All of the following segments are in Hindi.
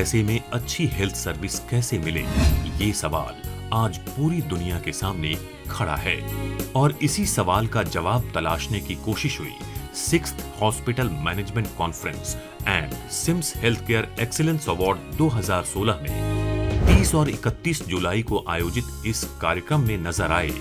पैसे में अच्छी हेल्थ सर्विस कैसे मिले, ये सवाल आज पूरी दुनिया के सामने खड़ा है और इसी सवाल का जवाब तलाशने की कोशिश हुई 6th hospital management conference and CIMS health care excellence award 2016 में 30 और 31 जुलाई को आयोजित इस कार्यक्रम में नजर आए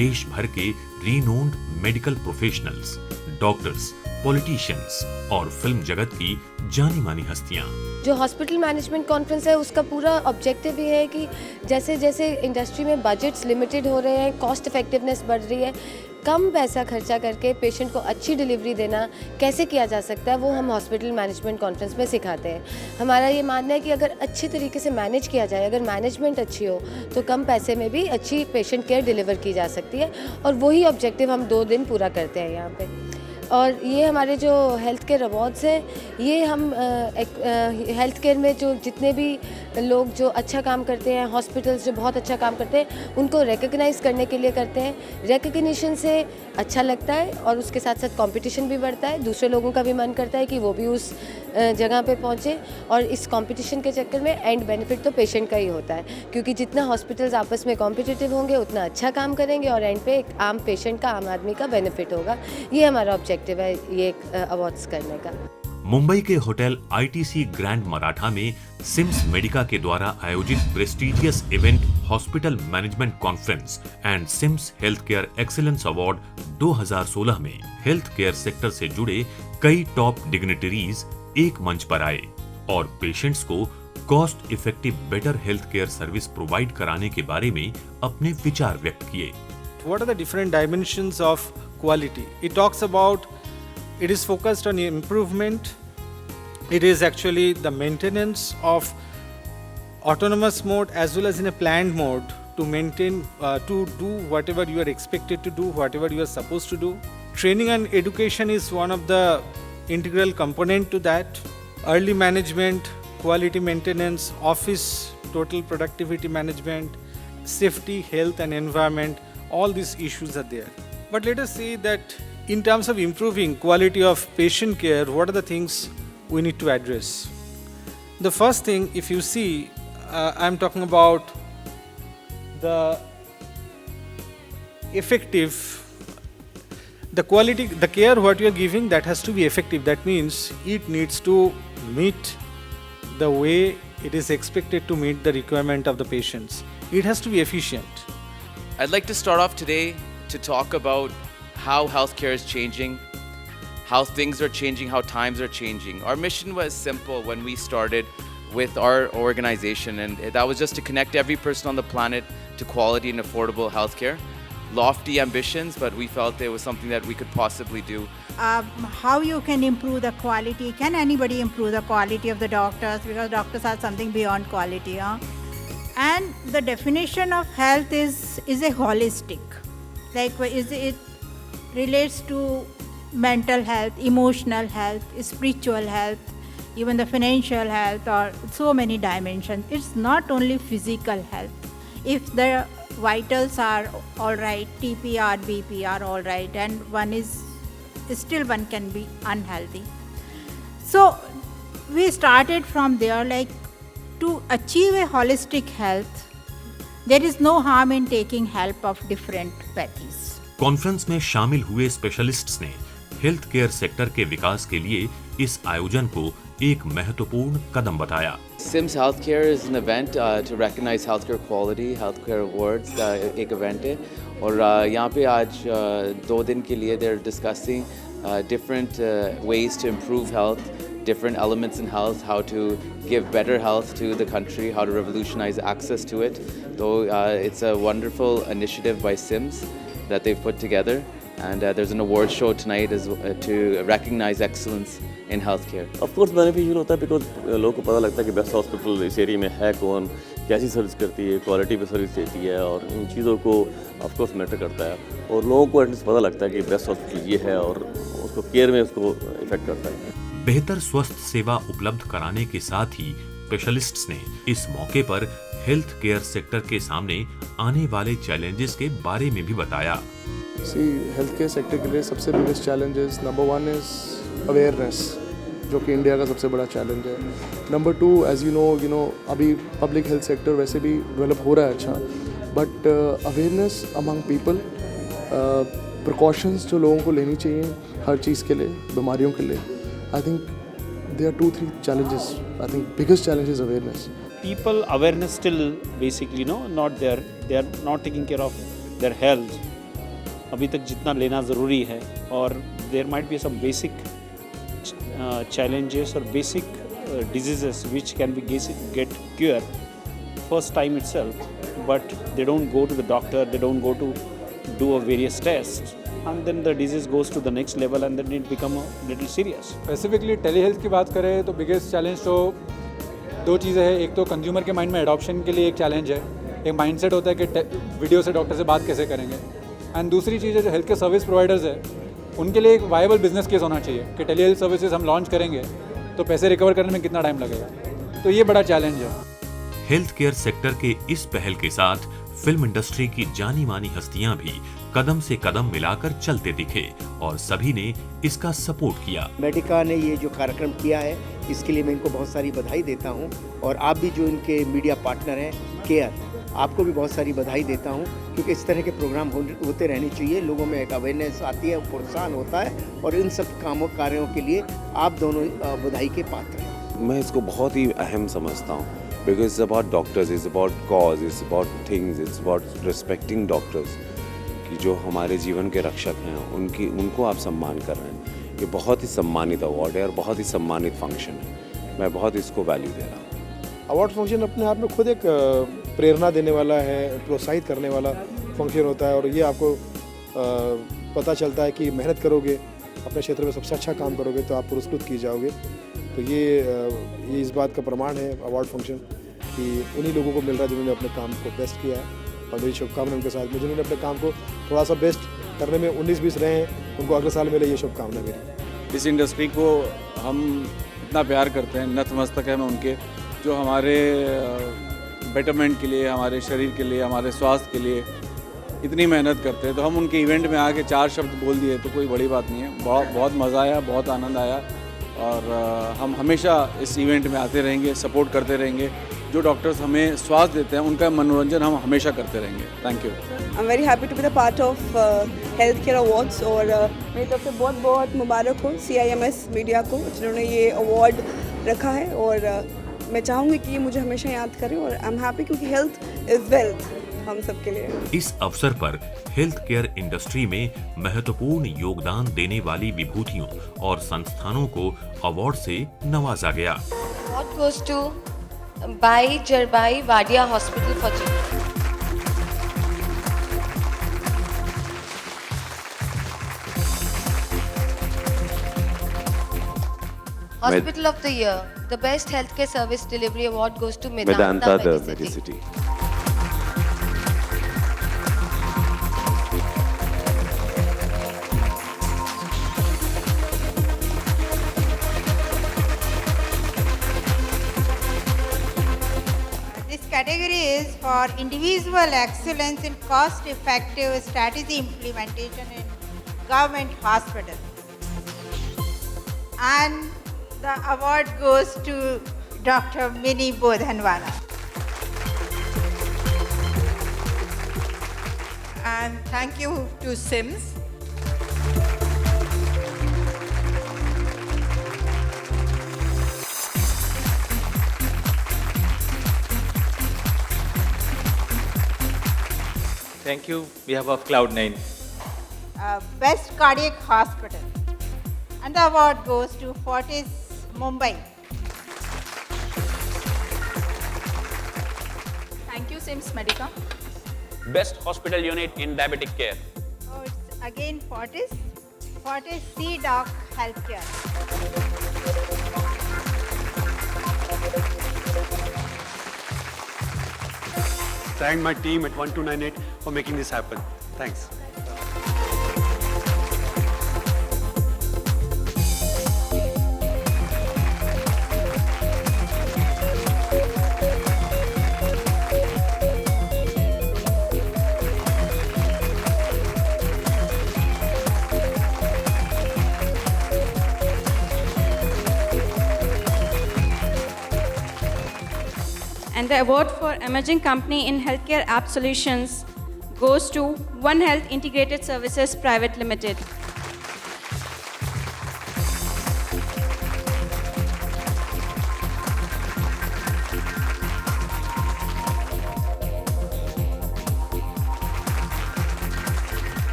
देश भर के renowned medical professionals, doctors, politicians और फिल्म जगत की जानी मानी हस्तियां। जो हॉस्पिटल मैनेजमेंट कॉन्फ्रेंस है उसका पूरा ऑब्जेक्टिव ये है कि जैसे जैसे इंडस्ट्री में बजट्स लिमिटेड हो रहे हैं, कॉस्ट इफेक्टिवनेस बढ़ रही है, कम पैसा खर्चा करके पेशेंट को अच्छी डिलीवरी देना कैसे किया जा सकता है, वो हम हॉस्पिटल मैनेजमेंट कॉन्फ्रेंस में सिखाते हैं। हमारा ये मानना है कि अगर अच्छे तरीके से मैनेज किया जाए, अगर मैनेजमेंट अच्छी हो तो कम पैसे में भी अच्छी पेशेंट केयर डिलीवर की जा सकती है और वही ऑब्जेक्टिव हम 2 दिन पूरा करते हैं यहाँ पे। और ये हमारे जो हेल्थ केयर अवार्ड्स हैं, ये हम हेल्थ केयर में जो जितने भी लोग जो अच्छा काम करते हैं, हॉस्पिटल्स जो बहुत अच्छा काम करते हैं, उनको रिकग्नाइज़ करने के लिए करते हैं। रिकग्निशन से अच्छा लगता है और उसके साथ साथ कंपटीशन भी बढ़ता है, दूसरे लोगों का भी मन करता है कि वो भी उस जगह पे पहुँचे और इस कंपटीशन के चक्कर में एंड बेनिफिट तो पेशेंट का ही होता है, क्योंकि जितना हॉस्पिटल्स आपस में कॉम्पिटिटिव होंगे उतना अच्छा काम करेंगे और एंड पे एक आम पेशेंट का, आम आदमी का बेनिफिट होगा। ये हमारा ऑब्जेक्टिव है ये अवार्ड्स करने का। मुंबई के होटल ITC ग्रैंड मराठा में सिम्स मेडिका के द्वारा आयोजित prestigious event hospital management conference and CIMS health care excellence award 2016 में हेल्थ केयर सेक्टर से जुड़े कई टॉप डिग्निटरीज एक मंच पर आए और पेशेंट्स को cost effective better health care service provide कराने के बारे में अपने विचार व्यक्त किए। What are the different dimensions of quality? It talks about, it is focused on improvement. It is actually the maintenance of autonomous mode as well as in a planned mode to maintain, to do whatever you are expected to do, whatever you are supposed to do. Training and education is one of the integral component to that. Early management, quality maintenance, office total productivity management, safety, health and environment, all these issues are there. But let us say that in terms of improving quality of patient care, what are the things we need to address? The first thing, if you see, I'm talking about the effective, the quality, the care what you are giving, that has to be effective. That means it needs to meet the way it is expected to meet the requirement of the patients. It has to be efficient. I'd like to start off today to talk about how healthcare is changing, how things are changing, how times are changing. Our mission was simple when we started with our organization, and that was just to connect every person on the planet to quality and affordable healthcare. Lofty ambitions, but we felt it was something that we could possibly do. How you can improve the quality? Can anybody improve the quality of the doctors? Because doctors are something beyond quality. And the definition of health is a holistic. Like it relates to mental health, emotional health, spiritual health, even the financial health, or so many dimensions. It's not only physical health. If the vitals are all right, TPR, BP are all right, and one can be unhealthy. So we started from there, like to achieve a holistic health, there is no harm in taking help of different pathies. Conference में शामिल हुए स्पेशलिस्ट्स ने हेल्थ केयर सेक्टर के विकास के लिए इस आयोजन को एक महत्वपूर्ण कदम बताया। Sims Healthcare is an event to recognize healthcare quality, healthcare awards का एक event है और यहाँ पे आज 2 दिन के लिए they're discussing different ways to improve health, different elements in health, how to give better health to the country, how to revolutionize access to it. So it's a wonderful initiative by Sims that they've put together, and there's an award show tonight to recognize excellence in healthcare. Of course beneficial होता है because लोगों को पता लगता है कि बेस्ट हॉस्पिटल इस एरिया में है कौन, कैसी सर्विस करती है, क्वालिटी पे सर्विस देती है और इन चीज़ों को ऑफ कोर्स मैटर करता है और लोगों को एटलीस्ट पता लगता है कि बेस्ट हॉस्पिटल ये है और उसको केयर में उसको इफेक्ट करता है। बेहतर स्वस्थ सेवा उपलब्ध कराने के साथ ही स्पेशलिस्ट्स ने इस मौके पर हेल्थ केयर सेक्टर के सामने आने वाले चैलेंजेस के बारे में भी बताया। हेल्थ केयर सेक्टर के लिए सबसे biggest challenges number 1 is awareness. जो कि इंडिया का सबसे बड़ा चैलेंज है। नंबर 2, एज यू नो अभी पब्लिक हेल्थ सेक्टर वैसे भी डेवलप हो रहा है अच्छा, but awareness among people, precautions जो लोगों को लेनी चाहिए हर चीज़ के लिए, बीमारियों के लिए, I think there are 2-3 challenges. I think biggest challenge is awareness. People awareness still basically not there. They are not taking care of their health. अभी तक जितना लेना ज़रूरी है, और there might be some basic challenges or basic diseases which can be get cured first time itself, but they don't go to the doctor, they don't go to do a various tests, and then the disease goes to the next level and then it become a little serious. Specifically tele health की बात करें तो बिगेस्ट चैलेंज तो 2 चीज़ें हैं। एक तो कंज्यूमर के माइंड में एडॉप्शन के लिए एक चैलेंज है, एक माइंडसेट होता है कि वीडियो से डॉक्टर से बात कैसे करेंगे, एंड दूसरी चीज़ है जो हेल्थ के सर्विस प्रोवाइडर्स है उनके लिए एक वायबल बिजनेस केस होना चाहिए कि टेली हेल्थ सर्विसेज हम लॉन्च करेंगे तो पैसे रिकवर करने में कितना टाइम लगेगा, तो ये बड़ा चैलेंज है। हेल्थ केयर सेक्टर के इस पहल के साथ फिल्म इंडस्ट्री की जानी मानी हस्तियां भी कदम से कदम मिलाकर चलते दिखे और सभी ने इसका सपोर्ट किया। मेडिका ने ये जो कार्यक्रम किया है इसके लिए मैं इनको बहुत सारी बधाई देता हूँ, और आप भी जो इनके मीडिया पार्टनर हैं केयर, आपको भी बहुत सारी बधाई देता हूँ, क्योंकि इस तरह के प्रोग्राम होते रहने चाहिए, लोगों में एक अवेयरनेस आती है, प्रोत्साहन होता है, और इन सब कार्यों के लिए आप दोनों बधाई के पात्र हैं। मैं इसको बहुत ही अहम समझता हूँ, because it's about doctors, it's about cause, it's about things, it's about respecting doctors कि जो हमारे जीवन के रक्षक हैं उनको आप सम्मान कर रहे हैं। ये बहुत ही सम्मानित अवार्ड है और बहुत ही सम्मानित फंक्शन है, मैं बहुत इसको वैल्यू दे रहा हूँ। अवार्ड फंक्शन अपने आप में खुद एक प्रेरणा देने वाला है, प्रोत्साहित करने वाला फंक्शन होता है, और ये आपको पता चलता है कि मेहनत करोगे, अपने क्षेत्र में सबसे अच्छा काम करोगे तो आप पुरस्कृत किए जाओगे। तो ये इस बात का प्रमाण है अवार्ड फंक्शन कि उन्हीं लोगों को मिल रहा है जिन्होंने अपने काम को बेस्ट किया है, और मेरी शुभकामनाएं उनके साथ में जिन्होंने अपने काम को थोड़ा सा बेस्ट करने में 19-20 रहे हैं, उनको अगले साल मिले, ये शुभकामनाएं मेरी। इस इंडस्ट्री को हम इतना प्यार करते हैं, नतमस्तक है मैं उनके, जो हमारे बेटरमेंट के लिए, हमारे शरीर के लिए, हमारे स्वास्थ्य के लिए इतनी मेहनत करते हैं। तो हम उनके इवेंट में आके 4 शब्द बोल दिए तो कोई बड़ी बात नहीं है। बहुत मज़ा आया, बहुत आनंद आया, और हम हमेशा इस इवेंट में आते रहेंगे, सपोर्ट करते रहेंगे। जो डॉक्टर्स हमें स्वास्थ्य देते हैं उनका मनोरंजन हम हमेशा करते रहेंगे। Thank you. I am very happy to be the part of health care awards, और मेरी तरफ से बहुत बहुत मुबारक हो CIMS मीडिया को जिन्होंने ये अवार्ड रखा है, और मैं चाहूँगी कि ये मुझे हमेशा याद करें, और आई एम हैप्पी क्योंकि हेल्थ इज़ वेल्थ हम सब के लिए। इस अवसर पर हेल्थ केयर इंडस्ट्री में महत्वपूर्ण योगदान देने वाली विभूतियों और संस्थानों को अवार्ड से नवाजा गया। Award goes to Bai Jarbai Wadia Hospital for Children. Hospital of the Year, the Best Healthcare Service Delivery Award goes to Medanta Medicity. Category is for individual excellence in cost-effective strategy implementation in government hospitals. And the award goes to Dr. Mini Bodhanwala. And thank you to SIMS. Thank you, behalf of Cloud9. Best Cardiac Hospital. And the award goes to Fortis Mumbai. Thank you, SIMS Medica. Best hospital unit in diabetic care. Oh, it's again Fortis C-Doc Healthcare. Thank my team at 1298 for making this happen. Thanks. And the award for emerging company in healthcare app solutions goes to One Health Integrated Services Private Limited.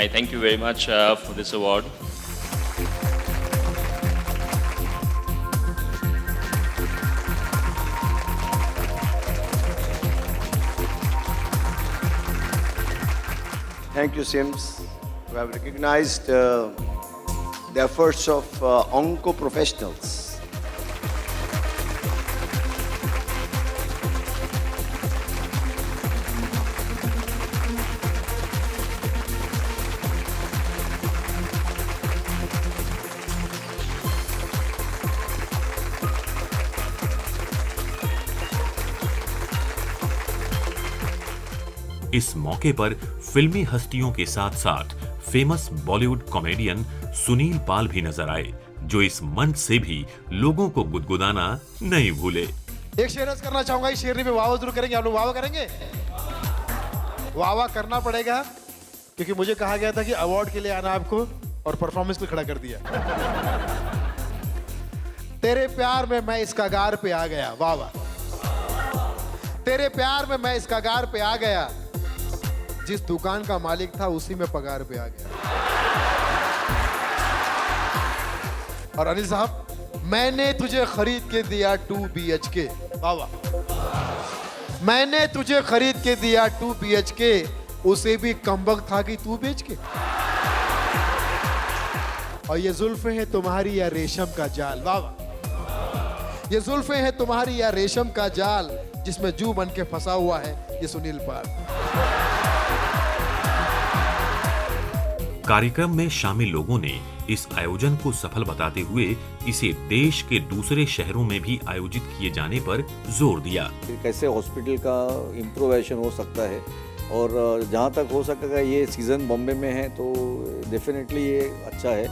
I thank you very much for this award. Thank you, SIMS, who have recognized the efforts of onco professionals. इस मौके पर फिल्मी हस्तियों के साथ साथ फेमस बॉलीवुड कॉमेडियन सुनील पाल भी नजर आए, जो इस मंच से भी लोगों को गुदगुदाना नहीं भूले। एक शेर करना चाहूंगा, इस शेरनी पे वाह जरूर करेंगे। आप लोग वाह करेंगे? वाह करना पड़ेगा, क्योंकि मुझे कहा गया था कि अवार्ड के लिए आना आपको, और परफॉर्मेंस को खड़ा कर दिया। तेरे प्यार में मैं इस कगार पे आ गया, वाह वाह। तेरे प्यार में मैं इस कगार पे आ गया, जिस दुकान का मालिक था उसी में पगार पे आ गया। और अनिल साहब, मैंने तुझे खरीद के दिया 2 BHK, वाह वाह। मैंने तुझे खरीद के दिया 2 BHK, उसे भी कमबख्त था कि तू बेच के। और ये जुल्फे हैं तुम्हारी या रेशम का जाल, वाह वाह। ये जुल्फे हैं तुम्हारी या रेशम का जाल, जिसमें जू बन के फंसा हुआ है ये सुनील पाल। कार्यक्रम में शामिल लोगों ने इस आयोजन को सफल बताते हुए इसे देश के दूसरे शहरों में भी आयोजित किए जाने पर जोर दिया। कैसे हॉस्पिटल का इम्प्रोवाइजेशन हो सकता है, और जहाँ तक हो सकेगा ये सीज़न बॉम्बे में है तो डेफिनेटली ये अच्छा है।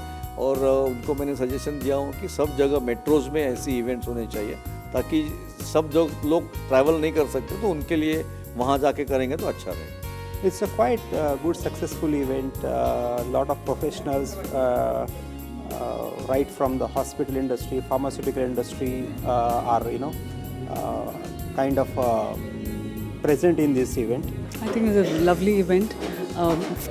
और उनको मैंने सजेशन दिया हूँ कि सब जगह मेट्रोज़ में ऐसी इवेंट्स होने चाहिए, ताकि सब जो लोग ट्रैवल नहीं कर सकते तो उनके लिए वहाँ जाके करेंगे तो अच्छा रहेगा। It's a quite good successful event. Lot of professionals right from the hospital industry, pharmaceutical industry are kind of present in this event. I think it's a lovely event.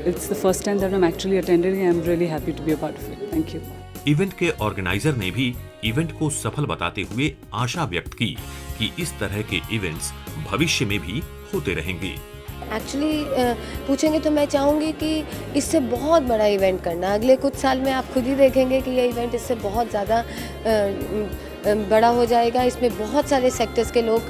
It's the first time that I'm actually attending and I'm really happy to be a part of it. Thank you. Event के ऑर्गेनाइजर ने भी इवेंट को सफल बताते हुए आशा व्यक्त की कि इस तरह के इवेंट्स भविष्य में भी होते रहेंगे। एक्चुअली पूछेंगे तो मैं चाहूँगी कि इससे बहुत बड़ा इवेंट करना। अगले कुछ साल में आप खुद ही देखेंगे कि ये इवेंट इससे बहुत ज़्यादा बड़ा हो जाएगा। इसमें बहुत सारे सेक्टर्स के लोग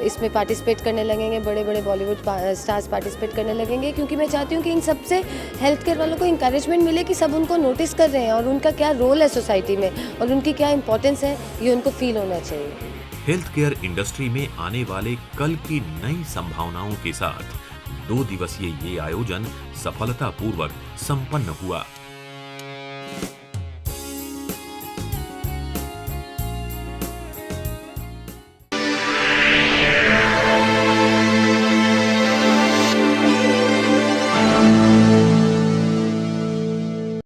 इसमें पार्टिसिपेट करने लगेंगे, बड़े बड़े बॉलीवुड स्टार्स पार्टिसिपेट करने लगेंगे, क्योंकि मैं चाहती हूँ कि इन सबसे हेल्थ केयर वालों को इंकरेजमेंट मिले कि सब उनको नोटिस कर रहे हैं और उनका क्या रोल है सोसाइटी में और उनकी क्या इंपॉर्टेंस है, ये उनको फील होना चाहिए। हेल्थ केयर इंडस्ट्री में आने वाले कल की नई संभावनाओं के साथ 2 दिवसीय ये आयोजन सफलतापूर्वक संपन्न हुआ।